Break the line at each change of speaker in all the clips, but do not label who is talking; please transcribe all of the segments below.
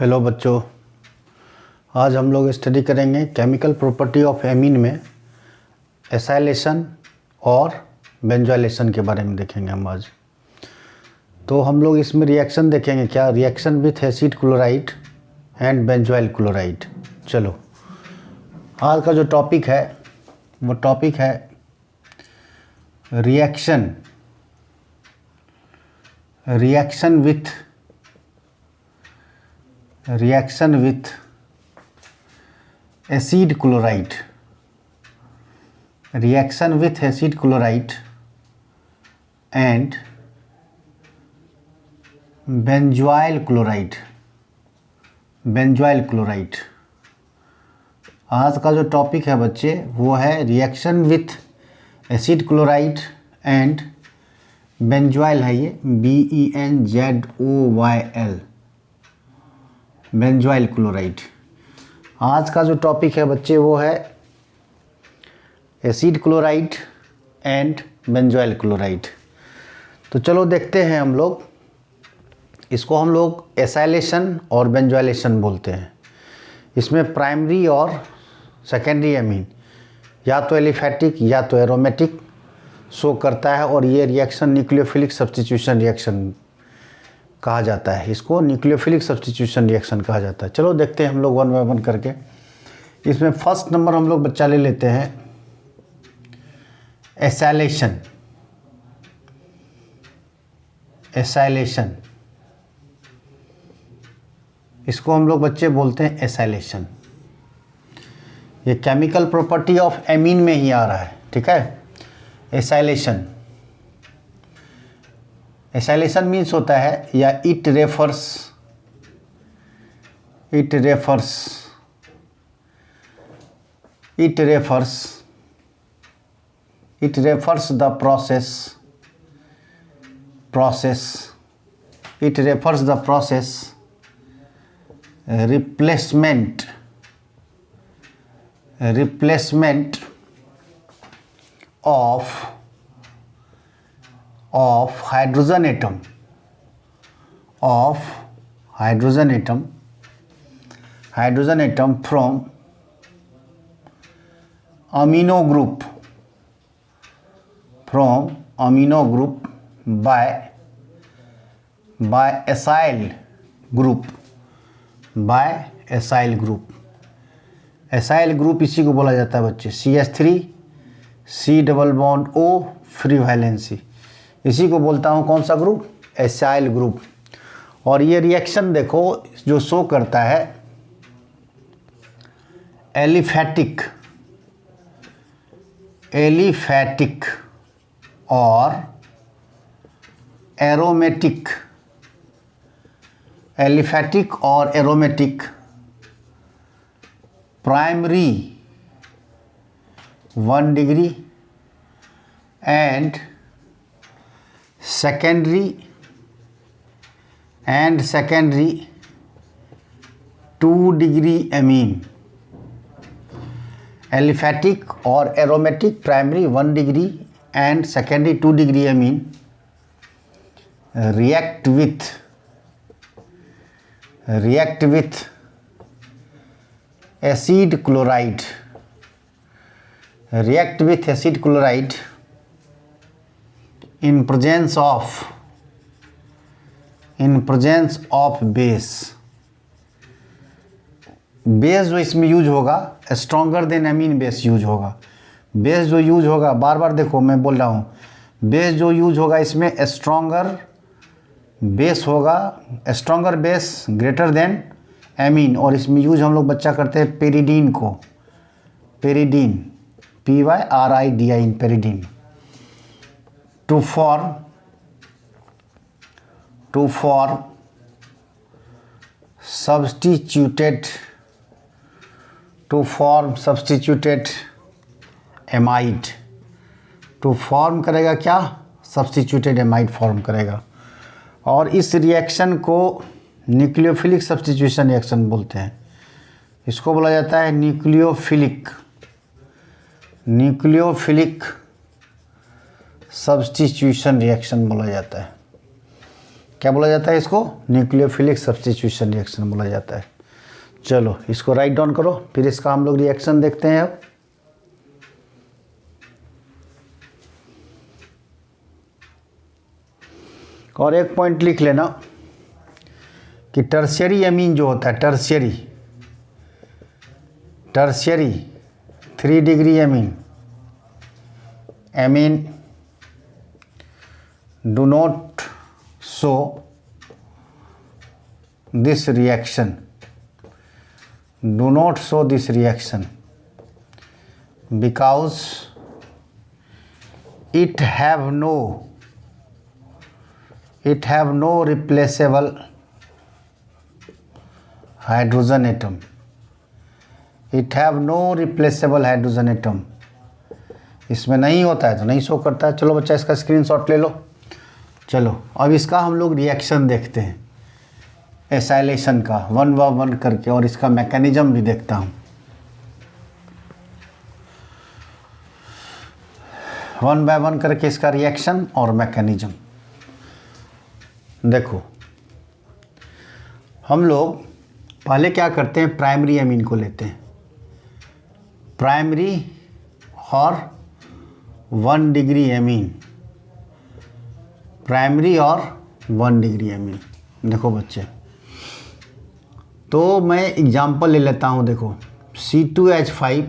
Hello बच्चों, आज हम लोग स्टडी करेंगे केमिकल प्रॉपर्टी ऑफ एमीन में एसाइलेशन और बेंजोइलेशन के बारे में देखेंगे हम आज। तो हम लोग इसमें रिएक्शन देखेंगे, क्या reaction with acid chloride and benzoyl chloride. चलो, आज का जो टॉपिक है वो टॉपिक है reaction with acid chloride, reaction with acid chloride and benzoyl chloride. आज का जो टॉपिक है बच्चे वो है reaction with acid chloride and benzoyl है, ये BENZOYL, बेंजोइल क्लोराइड। आज का जो टॉपिक है बच्चे वो है acid chloride and benzoyl chloride. तो चलो देखते हैं हम लोग इसको, हम लोग एसाइलेशन और बेंजोइलेशन बोलते हैं। इसमें प्राइमरी और सेकेंडरी एमीन या तो एलिफैटिक या तो एरोमेटिक शो करता है, और ये रिएक्शन न्यूक्लियोफिलिक सब्स्टिट्यूशन रिएक्शन कहा जाता है। इसको न्यूक्लियोफिलिक सब्स्टिट्यूशन रिएक्शन कहा जाता है। चलो देखते हैं हम लोग वन बाय वन करके। इसमें फर्स्ट नंबर हम लोग बच्चा ले लेते हैं एसाइलेशन। इसको हम लोग बच्चे बोलते हैं एसाइलेशन। ये केमिकल प्रॉपर्टी ऑफ एमीन में ही आ रहा है, ठीक है। एसाइलेशन मीन्स होता है, या it refers the process replacement of hydrogen atom from amino group by acyl group। Acyl group इसी को बोला जाता है बच्चे, CH3 C double bond O free valency, इसी को बोलता हूँ कौन सा ग्रुप, एसाइल ग्रुप। और ये रिएक्शन देखो जो शो करता है एलिफैटिक और aromatic, primary 1 degree and secondary 2 degree amine. Aliphatic और aromatic primary 1 degree and secondary 2 degree amine react with acid chloride in presence of base जो इसमें यूज होगा stronger than amine base use होगा। Base जो use होगा, बार बार देखो मैं बोल रहा हूँ, बेस जो यूज होगा इसमें स्ट्रॉन्गर बेस होगा, stronger base greater than amine. और इसमें यूज हम लोग बच्चा करते हैं पेरिडीन को, PYRIDIN, to form substituted amide. To form करेगा क्या, सब्स्टिट्यूटेड एमाइड फॉर्म करेगा। और इस रिएक्शन को न्यूक्लियोफिलिक सब्स्टिट्यूशन रिएक्शन बोलते हैं। इसको बोला जाता है न्यूक्लियोफिलिक सब्स्टिट्यूशन रिएक्शन बोला जाता है। क्या बोला जाता है इसको? न्यूक्लियोफिलिक सब्स्टिट्यूशन रिएक्शन बोला जाता है। चलो इसको राइट डाउन करो, फिर इसका हम लोग रिएक्शन देखते हैं अब। और एक पॉइंट लिख लेना कि टर्शियरी एमीन जो होता है, tertiary 3 degree amine do not show this reaction, because it have no replaceable hydrogen atom. इसमें नहीं होता है तो नहीं शो करता है। चलो बच्चा इसका स्क्रीनशॉट ले लो। चलो अब इसका हम लोग रिएक्शन देखते हैं एसाइलेशन का, 1 बाय 1 करके, और इसका मैकेनिज्म भी देखता हूँ। 1 बाय 1 करके इसका रिएक्शन और मैकेनिज्म देखो। हम लोग पहले क्या करते हैं, प्राइमरी एमीन को लेते हैं, प्राइमरी और 1 डिग्री एमीन, प्राइमरी और 1 डिग्री एमीन। देखो बच्चे, तो मैं एग्जांपल ले लेता हूँ। देखो C2H5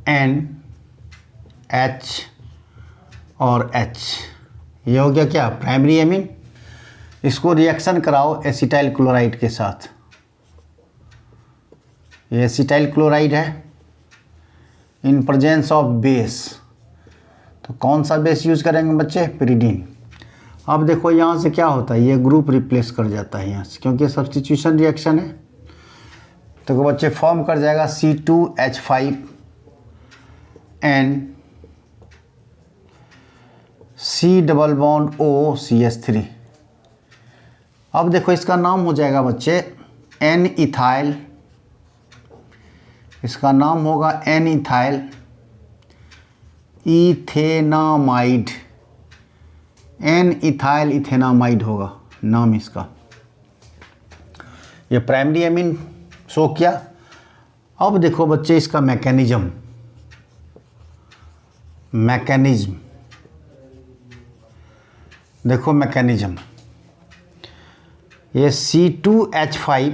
NH और H, ये हो गया क्या, प्राइमरी एमीन। इसको रिएक्शन कराओ एसिटाइल क्लोराइड के साथ। ये एसिटाइल क्लोराइड है इन प्रेजेंस ऑफ बेस, तो कौन सा बेस यूज़ करेंगे बच्चे, पिरिडीन। अब देखो यहाँ से क्या होता है, ये ग्रुप रिप्लेस कर जाता है यहाँ से, क्योंकि सब्स्टिट्यूशन रिएक्शन है। तो बच्चे फॉर्म कर जाएगा C2H5 N C double bond O CH3। अब देखो इसका नाम हो जाएगा बच्चे N इथाइल, इसका नाम होगा N ethyl ethanamide, N ethyl ethanamide होगा नाम इसका। ये प्राइमरी एमीन शो किया। अब देखो बच्चे इसका मैकेनिज्म, देखो मैकेनिज्म, ये C2H5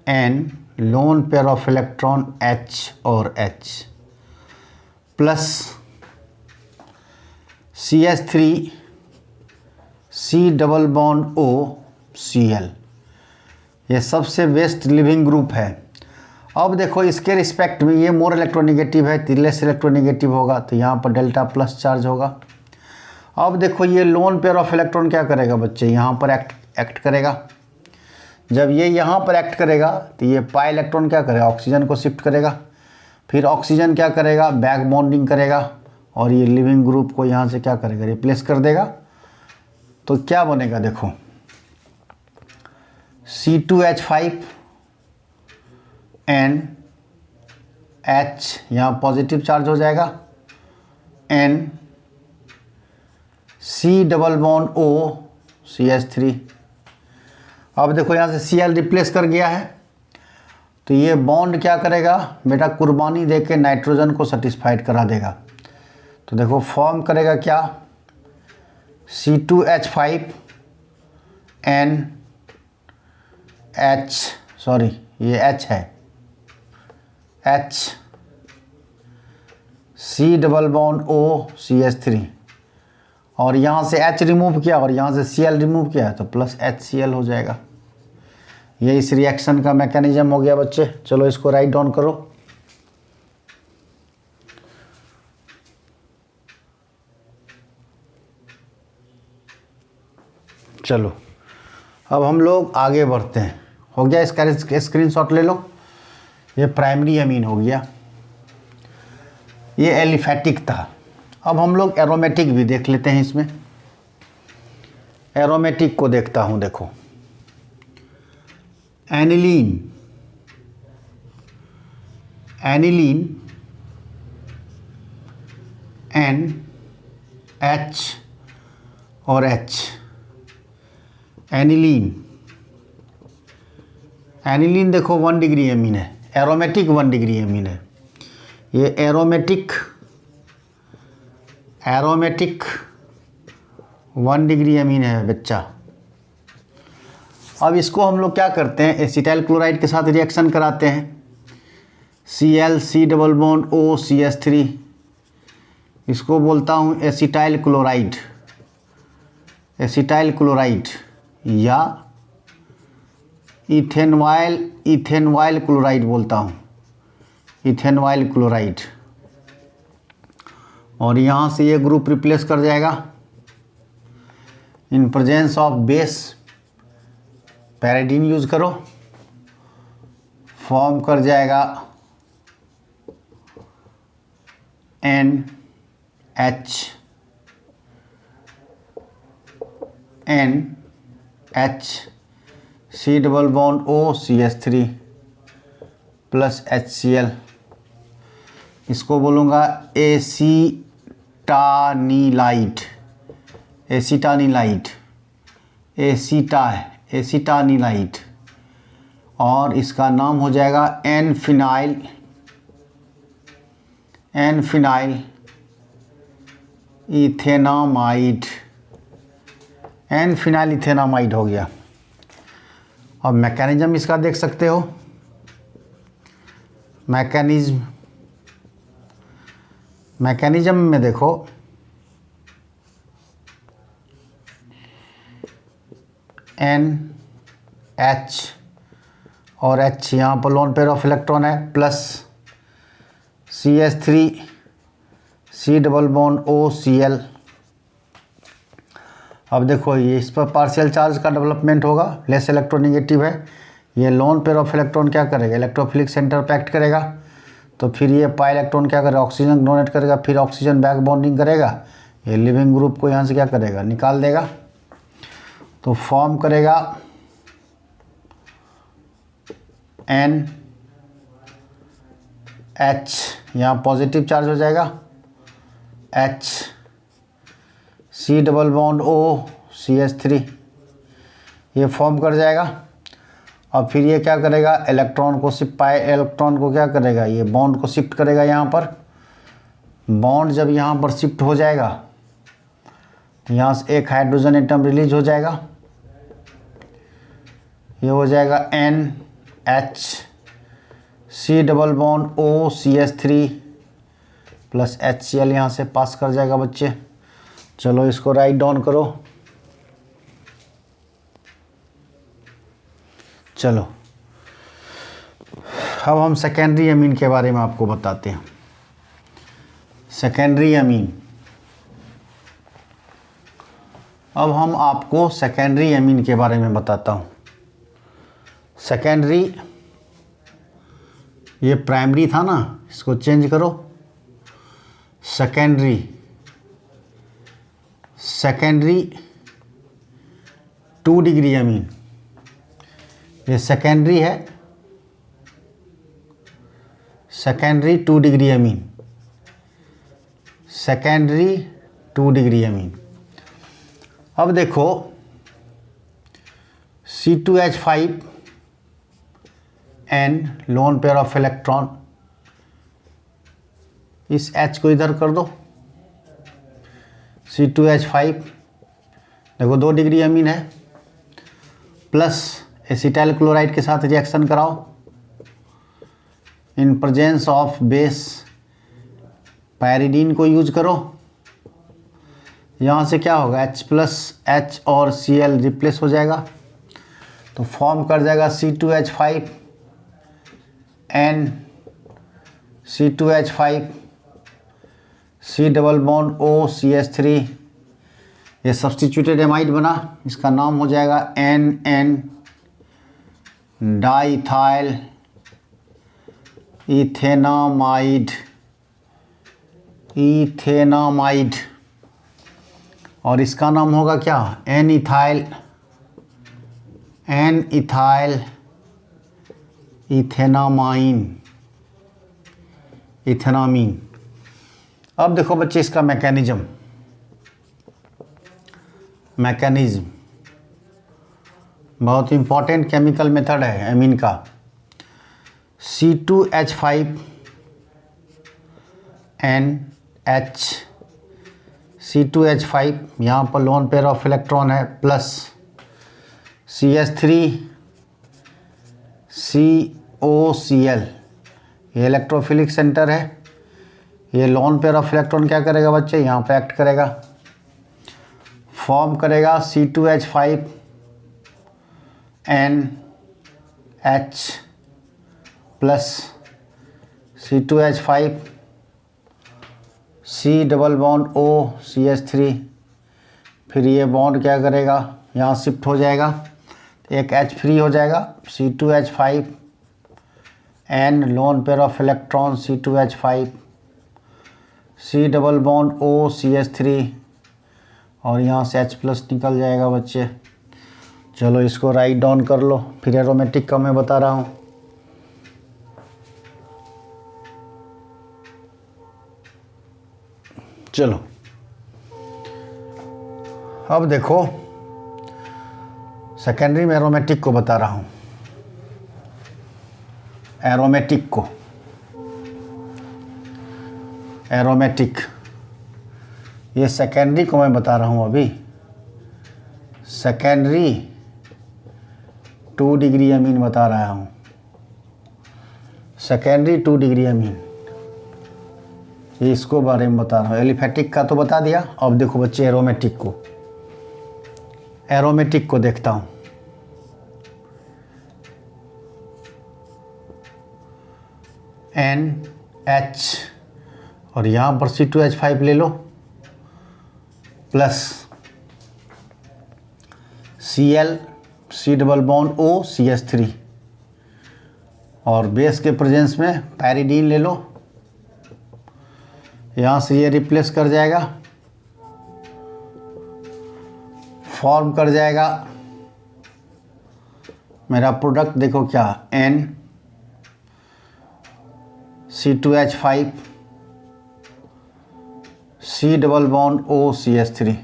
N lone pair of electron H और H plus CH3 C double bond O Cl, ये सबसे बेस्ट लिविंग ग्रुप है। अब देखो इसके रिस्पेक्ट में ये मोर इलेक्ट्रोनेगेटिव है, लेस इलेक्ट्रोनेगेटिव होगा, तो यहाँ पर डेल्टा प्लस चार्ज होगा। अब देखो ये लोन पेयर ऑफ इलेक्ट्रॉन क्या करेगा बच्चे, यहाँ पर एक्ट करेगा। जब ये यहाँ पर एक्ट करेगा तो ये पाई इलेक्ट्रॉन क्या करेगा, ऑक्सीजन को शिफ्ट करेगा। फिर ऑक्सीजन क्या करेगा, बैक बॉन्डिंग करेगा, और ये लिविंग ग्रुप को यहाँ से क्या करेगा, रिप्लेस कर देगा। तो क्या बनेगा, देखो C2H5 N H, यहाँ पॉजिटिव चार्ज हो जाएगा, N C double bond O CH3। अब देखो यहाँ से Cl रिप्लेस कर गया है, तो ये बॉन्ड क्या करेगा बेटा, कुर्बानी देके नाइट्रोजन को सेटिस्फाइड करा देगा। तो देखो फॉर्म करेगा क्या, C2H5 N H, सॉरी ये H है, H C double bond O CH3, और यहाँ से H रिमूव किया और यहाँ से Cl रिमूव किया है, तो प्लस HCl हो जाएगा। ये इस रिएक्शन का मैकेनिज्म हो गया बच्चे। चलो इसको राइट डाउन करो। चलो अब हम लोग आगे बढ़ते हैं। हो गया, इसका स्क्रीनशॉट ले लो। ये प्राइमरी एमीन हो गया, ये एलिफैटिक था। अब हम लोग एरोमेटिक भी देख लेते हैं। इसमें एरोमेटिक को देखता हूं, देखो एनिलीन और H। एनिलीन, एनिलीन देखो 1 डिग्री एमीन है, एरोमेटिक 1 डिग्री एमीन है। ये एरोमेटिक 1 डिग्री एमीन है बच्चा। अब इसको हम लोग क्या करते हैं, एसिटाइल क्लोराइड के साथ रिएक्शन कराते हैं। Cl C double bond OCH3, इसको बोलता हूँ एसिटाइल क्लोराइड, एसिटाइल क्लोराइड या इथेनॉइल क्लोराइड बोलता हूँ, इथेनॉइल क्लोराइड। और यहाँ से ये ग्रुप रिप्लेस कर जाएगा in presence of base, pyridine use करो, फॉर्म कर जाएगा NH C double bond OCH3 plus HCl, इसको बोलूँगा एसीटानीलाइट, एसीटानीलाइट, एसीटानीलाइट। और इसका नाम हो जाएगा एन-फिनाइल इथेनामाइड, एन-फिनाइल इथेनामाइड हो गया। अब मैकेनिज्म इसका देख सकते हो, मैकेनिज्म में देखो NH और H यहाँ पर लोन पेयर ऑफ इलेक्ट्रॉन है, plus CH3 C double bond OCl। अब देखो ये इस पर पार्शियल चार्ज का डेवलपमेंट होगा, लेस इलेक्ट्रोनेगेटिव है। ये लोन पेयर ऑफ इलेक्ट्रॉन क्या करेगा, इलेक्ट्रोफिलिक सेंटर पे एक्ट करेगा, तो फिर ये पाई इलेक्ट्रॉन क्या करेगा, ऑक्सीजन डोनेट करेगा, फिर ऑक्सीजन बैक बॉन्डिंग करेगा, ये लिविंग ग्रुप को यहाँ से क्या करेगा, निकाल देगा। तो फॉर्म करेगा NH, यहाँ पॉजिटिव चार्ज हो जाएगा, H C double bond OCH3, ये फॉर्म कर जाएगा। अब फिर ये क्या करेगा, इलेक्ट्रॉन को पाई इलेक्ट्रॉन को क्या करेगा, ये बॉन्ड को शिफ्ट करेगा यहाँ पर। बॉन्ड जब यहाँ पर शिफ्ट हो जाएगा तो यहाँ से एक हाइड्रोजन एटम रिलीज हो जाएगा, ये हो जाएगा NH C double bond OCH3 plus HCl, यहाँ से पास कर जाएगा बच्चे। चलो इसको राइट डाउन करो। चलो अब हम सेकेंडरी अमीन के बारे में आपको बताते हैं। सेकेंडरी अमीन, अब हम आपको सेकेंडरी अमीन के बारे में बताता हूँ। सेकेंडरी, ये प्राइमरी था ना, इसको चेंज करो, सेकेंडरी 2 डिग्री अमीन, ये सेकेंडरी है, secondary 2 degree amine, secondary 2 degree amine. अब देखो C2H5N lone pair of electron, इस H को इधर कर दो, C2H5 देखो 2 डिग्री अमीन है, प्लस एसिटाइल क्लोराइड के साथ रिएक्शन कराओ इन प्रेजेंस ऑफ बेस, पैरिडीन को यूज करो। यहाँ से क्या होगा, H प्लस H और Cl रिप्लेस हो जाएगा, तो फॉर्म कर जाएगा C2H5N C2H5 C double bond OCH3, ये सब्स्टिट्यूटेड एमाइड बना, इसका नाम हो जाएगा NN डाइथाइल इथेनामाइड, और इसका नाम होगा क्या, N-इथाइल इथेनामीन। अब देखो बच्चे इसका मैकेनिज्म, मैकेनिज्म, बहुत इम्पॉर्टेंट केमिकल मेथड है एमीन का। C2H5NH, C2H5 यहाँ पर लोन पेयर ऑफ इलेक्ट्रॉन है, प्लस CH3COCl, ये इलेक्ट्रोफिलिक सेंटर है। ये लोन पेयर ऑफ इलेक्ट्रॉन क्या करेगा बच्चे, यहाँ पे एक्ट करेगा, फॉर्म करेगा C2H5NH plus C2H5 C double bond O CH3, फिर ये बॉन्ड क्या करेगा, यहाँ शिफ्ट हो जाएगा, एक H फ्री हो जाएगा, C2H5N lone pair of electron C2H5 C double bond O CH3, और यहाँ से H प्लस निकल जाएगा बच्चे। चलो इसको राइट डाउन कर लो, फिर एरोमेटिक का मैं बता रहा हूँ। चलो अब देखो सेकेंडरी में एरोमेटिक को बता रहा हूँ। एरोमेटिक ये सेकेंडरी को मैं बता रहा हूँ अभी। सेकेंडरी 2 डिग्री अमीन बता रहा हूँ, सेकेंडरी 2 डिग्री अमीन, ये इसको बारे में बता रहा हूँ। एलिफेटिक का तो बता दिया। अब देखो बच्चे एरोमेटिक को देखता हूँ। NH और यहाँ पर C2H5 ले लो, plus Cl C double bond O CH3, और बेस के प्रेजेंस में पैरिडीन ले लो, यहाँ से ये रिप्लेस कर जाएगा, फॉर्म कर जाएगा मेरा प्रोडक्ट। देखो क्या, N C2H5 C double bond O CH3।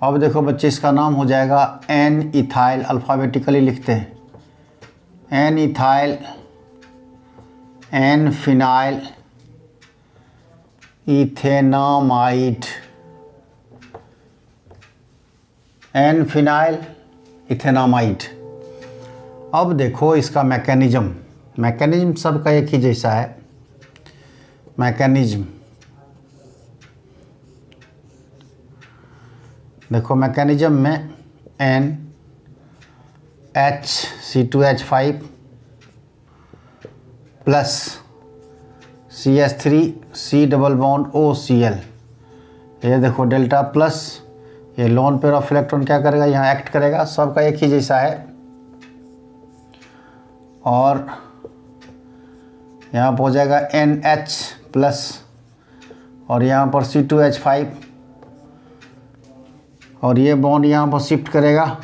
अब देखो बच्चे इसका नाम हो जाएगा N इथाइल, अल्फ़ाबेटिकली लिखते हैं, N ethyl, N phenyl ethanamide, N phenyl ethanamide. अब देखो इसका मैकेनिज्म सबका एक ही जैसा है। मैकेनिज्म देखो, मैकेनिज्म में NH C2H5 plus CH3 C double bond OCl, ये देखो डेल्टा प्लस, ये लोन पेयर ऑफ इलेक्ट्रॉन क्या करेगा, यहाँ एक्ट करेगा, सबका एक ही जैसा है। और यहाँ पर हो जाएगा NH प्लस, और यहाँ पर C2H5, और ये बॉन्ड यहाँ पर शिफ्ट करेगा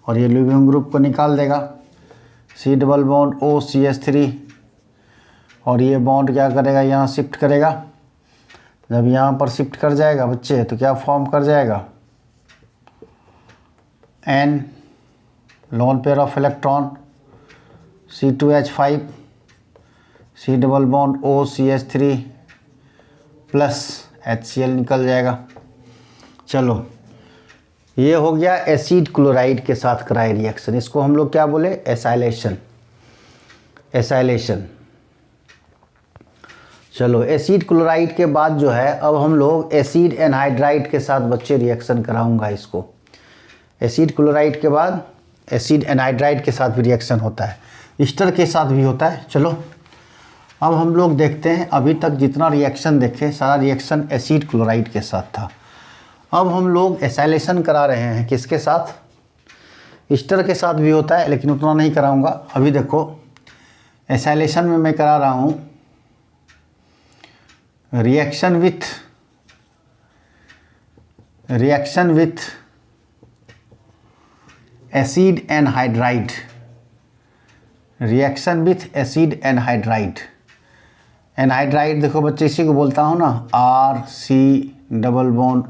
और ये लिविंग ग्रुप को निकाल देगा, C double bond O CH3, और ये बॉन्ड क्या करेगा, यहाँ शिफ्ट करेगा। जब यहाँ पर शिफ्ट कर जाएगा बच्चे तो क्या फॉर्म कर जाएगा, N lone pair of electron C2H5 C double bond O CH3 plus HCl निकल जाएगा। चलो ये हो गया एसिड क्लोराइड के साथ कराए रिएक्शन, इसको हम लोग क्या बोले, एसाइलेशन। चलो एसिड क्लोराइड के बाद जो है, अब हम लोग एसिड एनहाइड्राइड के साथ बच्चे रिएक्शन कराऊंगा इसको। एसिड क्लोराइड के बाद एसिड एनहाइड्राइड के साथ भी रिएक्शन होता है, ईस्टर के साथ भी होता है। चलो अब हम लोग देखते हैं, अभी तक जितना रिएक्शन देखे सारा रिएक्शन एसिड क्लोराइड के साथ था। अब हम लोग एसाइलेशन करा रहे हैं किसके साथ, ईस्टर के साथ भी होता है, लेकिन उतना नहीं कराऊंगा। अभी देखो एसाइलेशन में मैं करा रहा हूँ reaction with acid anhydride, reaction with acid anhydride. Anhydride देखो बच्चे इसी को बोलता हूँ ना, RC डबल बॉन्ड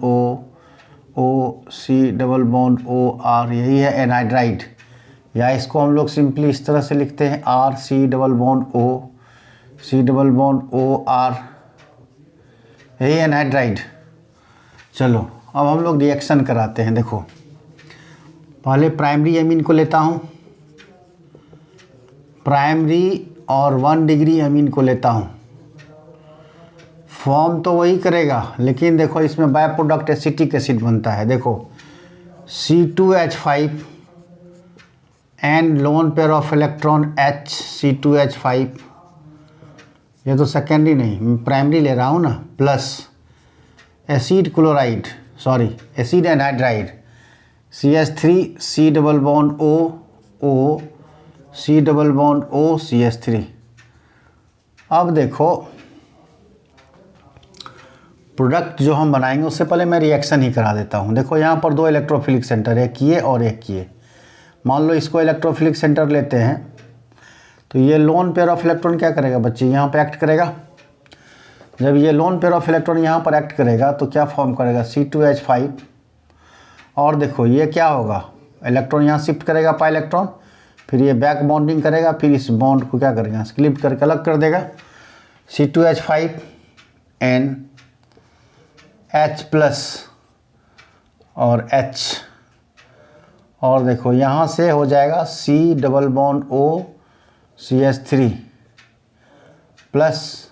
R, यही है एनहाइड्राइड, या इसको हम लोग सिंपली इस तरह से लिखते हैं RCOO, यही एनहाइड्राइड। चलो अब हम लोग रिएक्शन कराते हैं। देखो पहले प्राइमरी एमीन को लेता हूँ, प्राइमरी और 1 डिग्री एमीन को लेता हूँ। फॉर्म तो वही करेगा, लेकिन देखो इसमें बाय प्रोडक्ट एसिटिक एसिड बनता है। देखो C2H5 and lone pair of electron HC2H5, ये तो सेकेंडरी नहीं, मैं प्राइमरी ले रहा हूँ ना, plus acid chloride, sorry acid anhydride CH3 C double bond O C double bond O CH3। अब देखो प्रोडक्ट जो हम बनाएंगे उससे पहले मैं रिएक्शन ही करा देता हूँ। देखो यहाँ पर 2 इलेक्ट्रोफिलिक सेंटर, एक ये और एक ये। मान लो इसको इलेक्ट्रोफिलिक सेंटर लेते हैं, तो ये लोन पेयर ऑफ इलेक्ट्रॉन क्या करेगा बच्चे, यहाँ पर एक्ट करेगा। जब ये लोन पेयर ऑफ इलेक्ट्रॉन यहाँ पर एक्ट करेगा तो क्या फॉर्म करेगा, C2H5, और देखो ये क्या होगा, इलेक्ट्रॉन यहाँ शिफ्ट करेगा पाई इलेक्ट्रॉन, फिर ये बैक बॉन्डिंग करेगा, फिर इस बॉन्ड को क्या करेगा, स्प्लिट करके अलग कर देगा, C2H5 N H प्लस और H, और देखो यहाँ से हो जाएगा C double bond O CH3 plus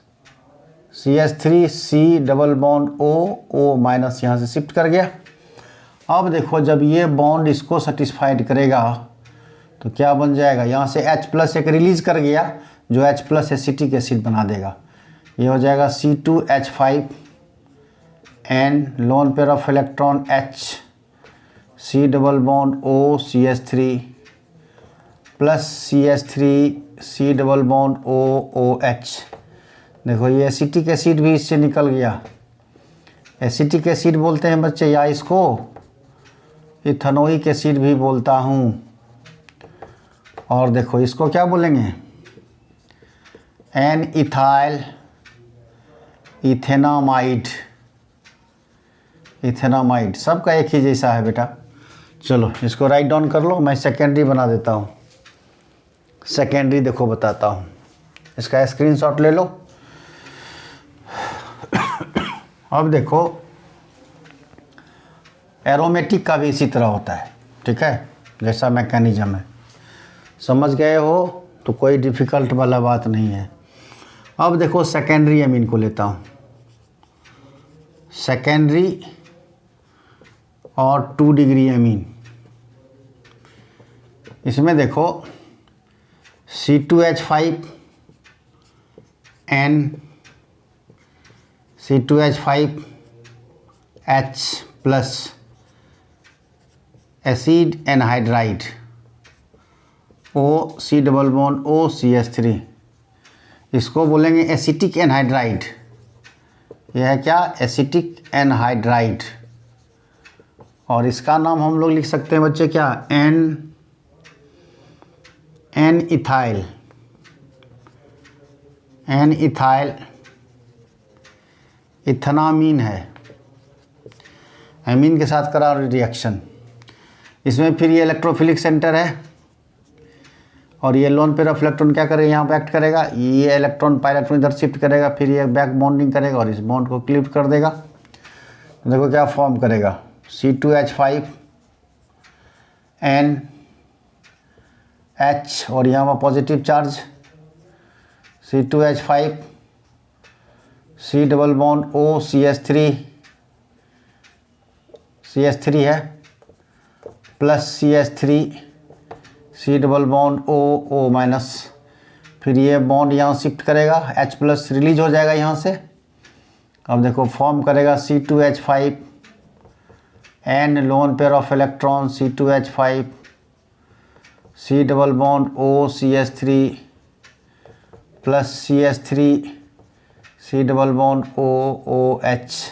CH3 C double bond O minus, यहाँ से शिफ्ट कर गया। अब देखो जब ये बॉन्ड इसको सेटिस्फाइड करेगा तो क्या बन जाएगा, यहाँ से H प्लस एक रिलीज कर गया जो H प्लस एसिटिक एसिड बना देगा। ये हो जाएगा C2H5 and lone pair of electron H C double bond O CH3 plus CH3 C double bond OH। देखो ये एसिटिक एसिड भी इससे निकल गया। एसिटिक एसिड बोलते हैं बच्चे, या इसको इथेनोइक एसिड भी बोलता हूँ। और देखो इसको क्या बोलेंगे, एन इथाइल इथेनामाइड, इथेनामाइड सबका एक ही जैसा है बेटा। चलो इसको राइट डाउन कर लो, मैं सेकेंडरी बना देता हूँ। सेकेंडरी देखो बताता हूँ, इसका स्क्रीनशॉट ले लो। अब देखो एरोमेटिक का भी इसी तरह होता है, ठीक है, जैसा मैकेनिज्म है। समझ गए हो तो कोई डिफ़िकल्ट वाला बात नहीं है। अब देखो सेकेंडरी एमीन को लेता हूँ, सेकेंडरी और 2 डिग्री एमीन। इसमें देखो C2H5 N C2H5 H plus acid anhydride O C double bond O CH3, इसको बोलेंगे एसिटिक एनहाइड्राइड। यह है क्या, एसिटिक एनहाइड्राइड। और इसका नाम हम लोग लिख सकते हैं बच्चे क्या, एन इथाइल, एन इथाइल इथेनामीन है। एमीन के साथ करा रिएक्शन। इसमें फिर ये इलेक्ट्रोफिलिक सेंटर है और ये लोन पेयर ऑफ इलेक्ट्रॉन क्या करेगा, यहाँ पे एक्ट करेगा। ये इलेक्ट्रॉन पाई इलेक्ट्रॉन इधर शिफ्ट करेगा, फिर ये बैक बॉन्डिंग करेगा और इस बॉन्ड को क्लिप कर देगा। देखो क्या फॉर्म करेगा, C2H5 N H और यहाँ पर positive charge C2H5 C double bond O CH3 है plus CH3 C double bond O minus, फिर ये बॉन्ड यहाँ शिफ्ट करेगा, H प्लस रिलीज हो जाएगा यहाँ से। अब देखो फॉर्म करेगा C2H5 N lone pair of electron C2H5 C double bond O CH3 plus CH3 C double bond OH।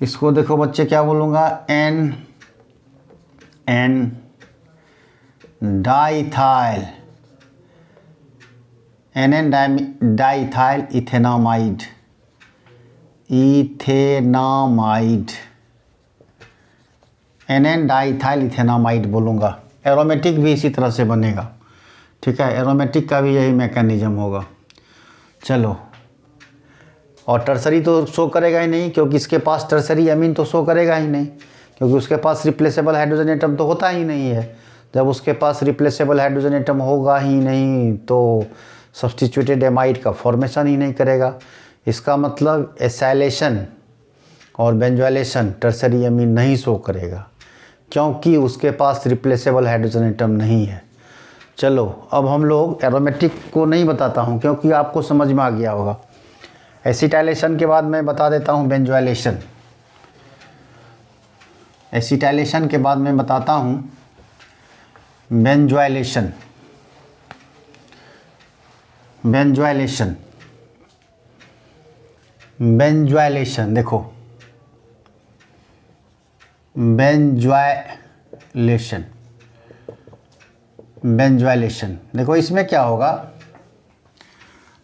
इसको देखो बच्चे क्या बोलूँगा, N diethyl, diethyl ethanamide, NN diethyl ethanamide बोलूँगा। एरोमेटिक भी इसी तरह से बनेगा, ठीक है, एरोमेटिक का भी यही मैकेनिज्म होगा। चलो, और टर्सरी तो शो करेगा ही नहीं, क्योंकि इसके पास टर्सरी अमीन तो शो करेगा ही नहीं, क्योंकि उसके पास रिप्लेसेबल हाइड्रोजन एटम तो होता ही नहीं है। जब उसके पास रिप्लेसेबल हाइड्रोजन एटम होगा ही नहीं तो सब्स्टिट्यूटेड एमाइड का फॉर्मेशन ही नहीं करेगा। इसका मतलब एसाइलेशन और बेंजोइलेशन टर्सरी अमीन नहीं शो करेगा, क्योंकि उसके पास रिप्लेसेबल हाइड्रोजन एटम नहीं है। चलो, अब हम लोग एरोमेटिक को नहीं बताता हूँ, क्योंकि आपको समझ में आ गया होगा। एसिटाइलेशन के बाद मैं बता देता हूँ बेंजोइलेशन। एसिटाइलेशन के बाद मैं बताता हूँ बेंजोइलेशन। बेंजोइलेशन, बेंजोइलेशन देखो, बेंजोइलेशन, बेंजोइलेशन देखो, इसमें क्या होगा,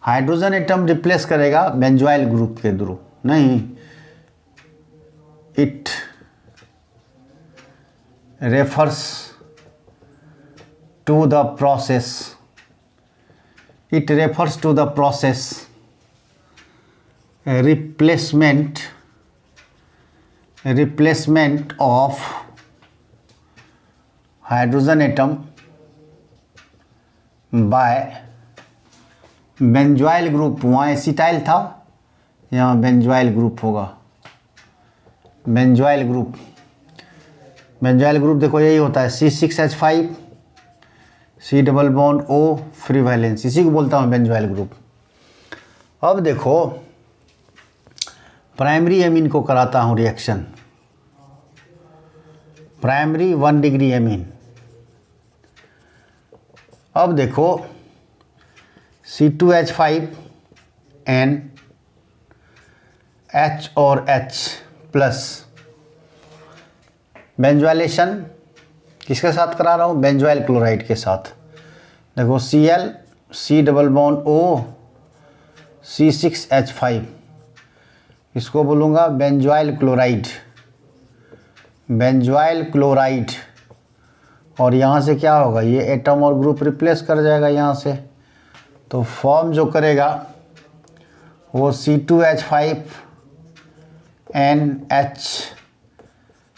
हाइड्रोजन एटम रिप्लेस करेगा बेंजोइल ग्रुप के थ्रू, नहीं, it refers to the process, it refers to the process replacement of hydrogen atom by benzoyl group. वहाँ एसिटाइल था, यहाँ बेंजोइल ग्रुप होगा। बेंजोइल ग्रुप, बेंजोइल ग्रुप देखो यही होता है, C6H5 C double bond O free valence, इसी को बोलता हूँ बेंजोइल ग्रुप। अब देखो, प्राइमरी एमीन को कराता हूँ रिएक्शन, प्राइमरी 1 डिग्री एमीन। अब देखो C2H5 N H और H प्लस, बेंजोइलेशन किसके साथ करा रहा हूँ, बेंजोइल क्लोराइड के साथ। देखो Cl C double bond O C6H5, इसको बोलूँगा बेंजोइल क्लोराइड, बेंजोइल क्लोराइड। और यहाँ से क्या होगा, ये एटम और ग्रुप रिप्लेस कर जाएगा यहाँ से, तो फॉर्म जो करेगा वो C2H5 NH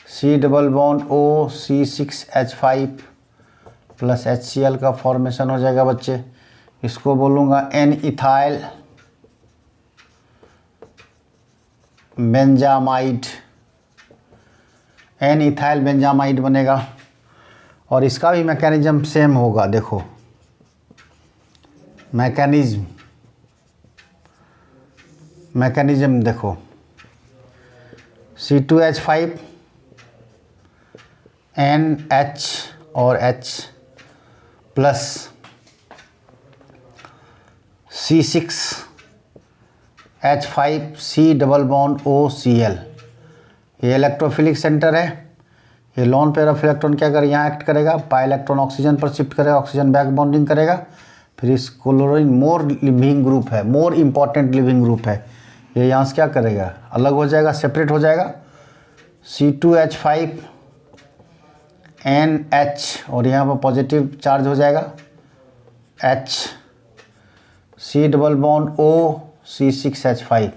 C double bond O C6H5 plus HCl का फॉर्मेशन हो जाएगा बच्चे। इसको बोलूँगा N ethyl benzamide, N ethyl benzamide बनेगा। और इसका भी मैकेनिज्म सेम होगा, देखो मैकेनिज्म देखो, C2H5 NH और H plus C6H5 C double bond OCl, ये इलेक्ट्रोफिलिक सेंटर है। ये लोन पेयर ऑफ इलेक्ट्रॉन क्या करेगा, यहाँ एक्ट करेगा, पाई इलेक्ट्रॉन ऑक्सीजन पर शिफ्ट करेगा, ऑक्सीजन बैक बॉन्डिंग करेगा। फिर इस क्लोरीन मोर लिविंग ग्रुप है, मोर इम्पॉर्टेंट लिविंग ग्रुप है, ये यहाँ से क्या करेगा, अलग हो जाएगा, सेपरेट हो जाएगा। C2H5 NH और यहाँ पर पॉजिटिव चार्ज हो जाएगा H, C double bond O C6H5,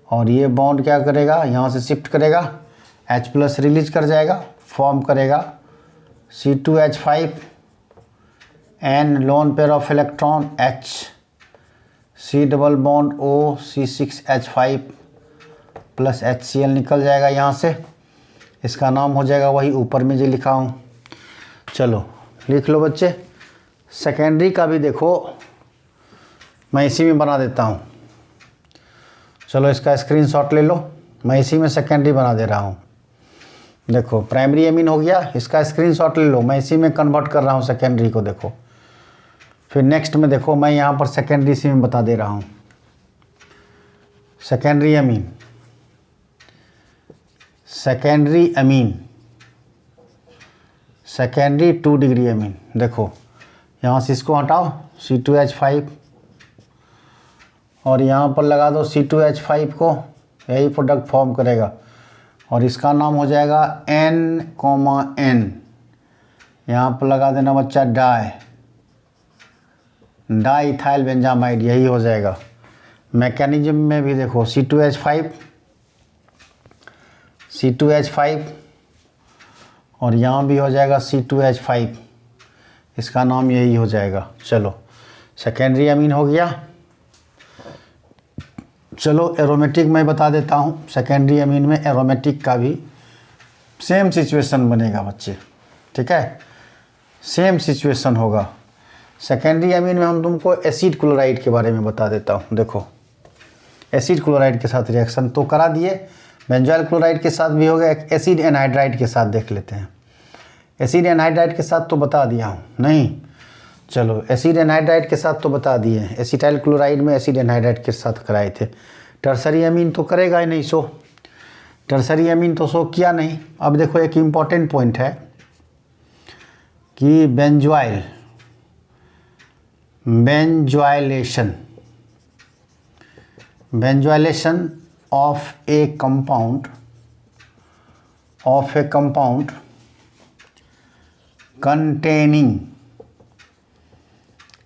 और ये बॉन्ड क्या करेगा, यहाँ से शिफ्ट करेगा, H प्लस रिलीज कर जाएगा, फॉर्म करेगा C2H5 N lone pair of electron H, C double bond O C6H5 plus HCl निकल जाएगा यहाँ से। इसका नाम हो जाएगा वही ऊपर में जो लिखा हूँ। चलो लिख लो बच्चे। सेकेंडरी का भी देखो मैं इसी में बना देता हूँ। चलो इसका स्क्रीनशॉट ले लो, मैं इसी में सेकेंडरी बना दे रहा हूँ। देखो प्राइमरी एमीन हो गया, इसका स्क्रीनशॉट ले लो, मैं इसी में कन्वर्ट कर रहा हूँ सेकेंडरी को। देखो फिर नेक्स्ट में देखो मैं यहाँ पर सेकेंडरी इसी में बता दे रहा हूँ। Secondary amine, secondary amine, secondary 2 degree amine. देखो यहाँ से इसको हटाओ C2H5 और यहाँ पर लगा दो C2H5 को, यही प्रोडक्ट फॉर्म करेगा। और इसका नाम हो जाएगा N, यहाँ पर लगा देना बच्चा डाई इथाइल बेंजामाइड, यही हो जाएगा। मैकेनिज्म में भी देखो C2H5 और यहाँ भी हो जाएगा C2H5, इसका नाम यही हो जाएगा। चलो सेकेंडरी अमीन हो गया। चलो एरोमेटिक मैं बता देता हूँ। सेकेंडरी अमीन में एरोमेटिक का भी सेम सिचुएशन बनेगा बच्चे, ठीक है, सेम सिचुएशन होगा। सेकेंडरी अमीन में हम तुमको एसिड क्लोराइड के बारे में बता देता हूँ। देखो एसिड क्लोराइड के साथ रिएक्शन तो करा दिए, बेंजोइल क्लोराइड के साथ भी हो गया। एक एसिड एनहाइड्राइड के साथ देख लेते हैं। एसिड एनहाइड्राइड के साथ तो बता दिया हूँ नहीं, चलो एसिड एनहाइड्राइड के साथ तो बता दिए हैं। एसिटाइल क्लोराइड में एसिड एनहाइड्राइड के साथ कराए थे। टर्सरी अमीन तो करेगा ही नहीं शो, टर्सरी अमीन तो शो किया नहीं। अब देखो एक इम्पॉर्टेंट पॉइंट है कि benzoylation of A compound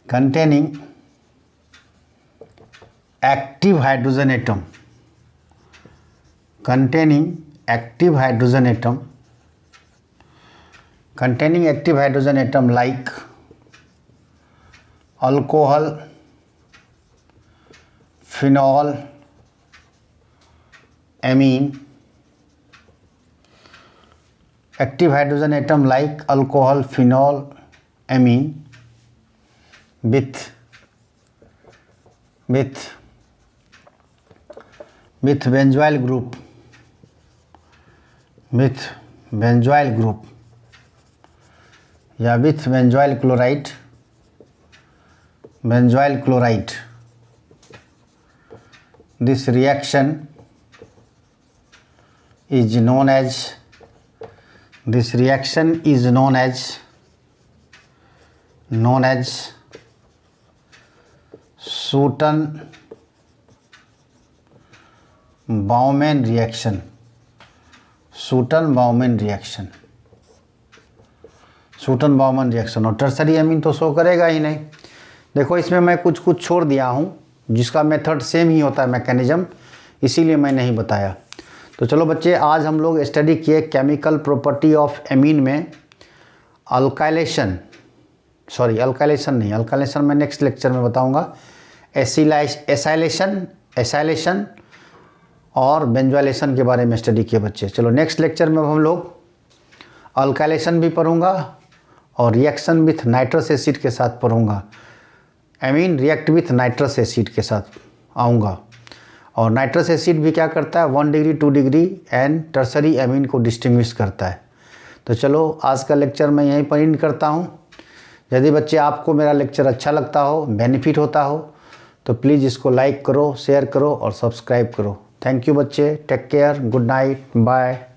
containing active hydrogen atom, containing active hydrogen atom like alcohol, phenol, amine, active hydrogen atom like alcohol, phenol, amine with benzoyl group, या with benzoyl chloride, this reaction is known as Sutton-Baumann reaction, और tertiary अमीन तो show करेगा ही नहीं। देखो इसमें मैं कुछ छोड़ दिया हूँ जिसका मेथड सेम ही होता है मैकेनिज्म, इसीलिए मैं नहीं बताया। तो चलो बच्चे, आज हम लोग स्टडी किए केमिकल प्रॉपर्टी ऑफ एमीन में अल्काइलेशन मैं नेक्स्ट लेक्चर में बताऊंगा। एसाइलेशन और बेंजोइलेशन के बारे में स्टडी किए बच्चे। चलो नेक्स्ट लेक्चर में हम लोग अल्काइलेशन भी पढ़ूंगा और रिएक्शन विथ नाइट्रस एसिड के साथ पढ़ूंगा। Amine react with nitrous acid के साथ आऊँगा। और नाइट्रस एसिड भी क्या करता है, 1 degree 2 degree and tertiary amine को डिस्टिंग्विश करता है। तो चलो आज का लेक्चर मैं यहीं पर एंड करता हूँ। यदि बच्चे आपको मेरा लेक्चर अच्छा लगता हो, बेनिफिट होता हो, तो प्लीज़ इसको लाइक करो, शेयर करो और सब्सक्राइब करो। थैंक यू बच्चे, take care, good night, bye.